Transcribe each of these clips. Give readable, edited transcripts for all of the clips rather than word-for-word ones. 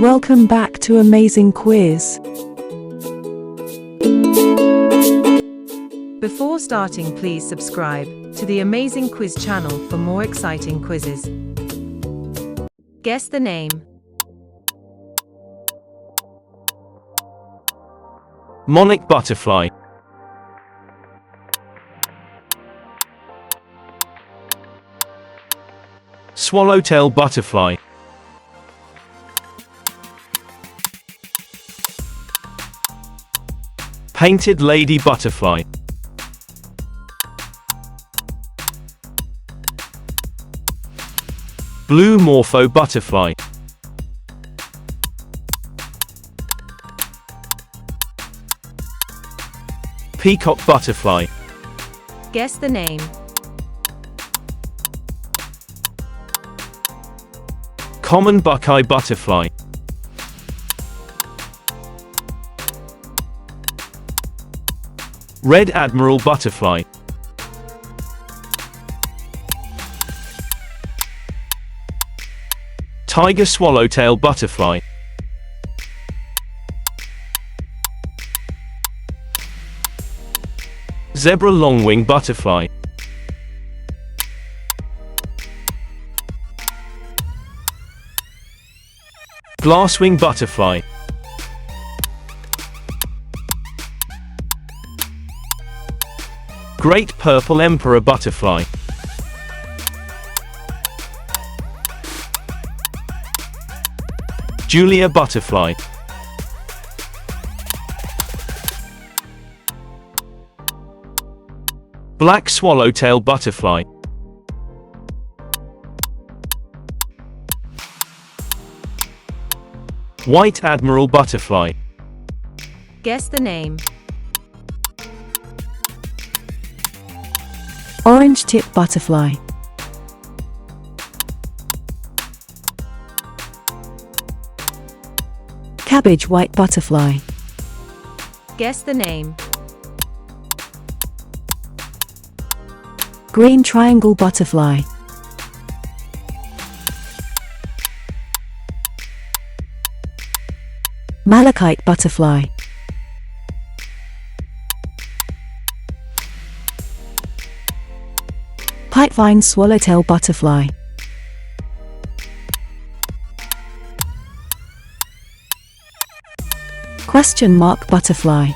Welcome back to Amazing Quiz. Before starting, please subscribe to the Amazing Quiz channel for more exciting quizzes. Guess the name. Monarch butterfly. Swallowtail butterfly. Painted lady butterfly. Blue morpho butterfly. Peacock butterfly. Guess the name. Common buckeye butterfly. Red admiral butterfly. Tiger swallowtail butterfly. Zebra longwing butterfly. Glasswing butterfly. Great purple emperor butterfly. Julia butterfly. Black swallowtail butterfly. White admiral butterfly. Guess the name. Orange tip butterfly. Cabbage white butterfly. Guess the name. Green triangle butterfly. Malachite butterfly. Pipevine swallowtail butterfly. Question mark butterfly.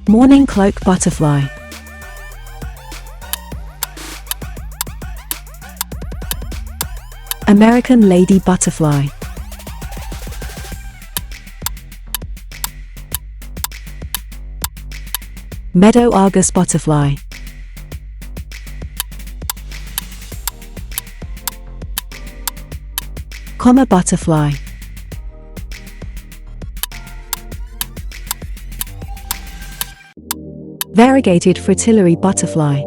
Morning cloak butterfly. American lady butterfly. Meadow argus butterfly. Comma butterfly. Variegated fritillary butterfly.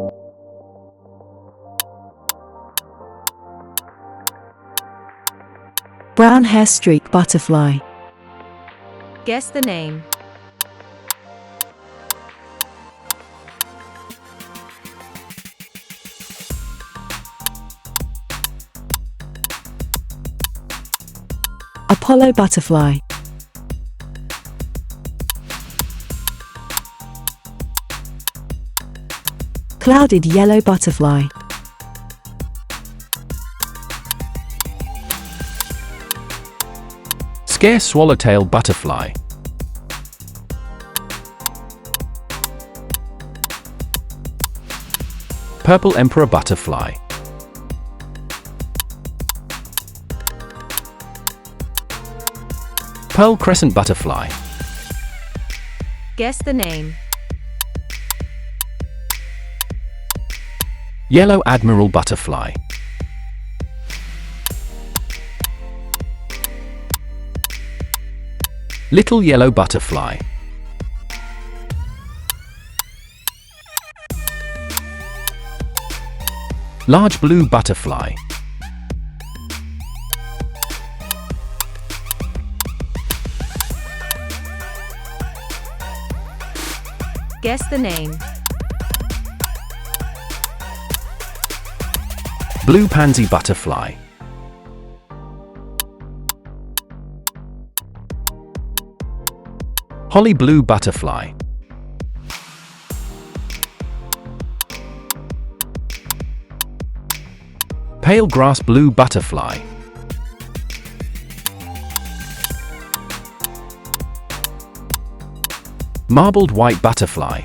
Brown hair streak butterfly. Guess the name. Apollo butterfly. Clouded yellow butterfly. Scarce swallowtail butterfly. Purple emperor butterfly. Pearl crescent butterfly. Guess the name. Yellow admiral butterfly. Little yellow butterfly. Large blue butterfly. Guess the name. Blue pansy butterfly. Holly blue butterfly. Pale grass blue butterfly. Marbled white butterfly.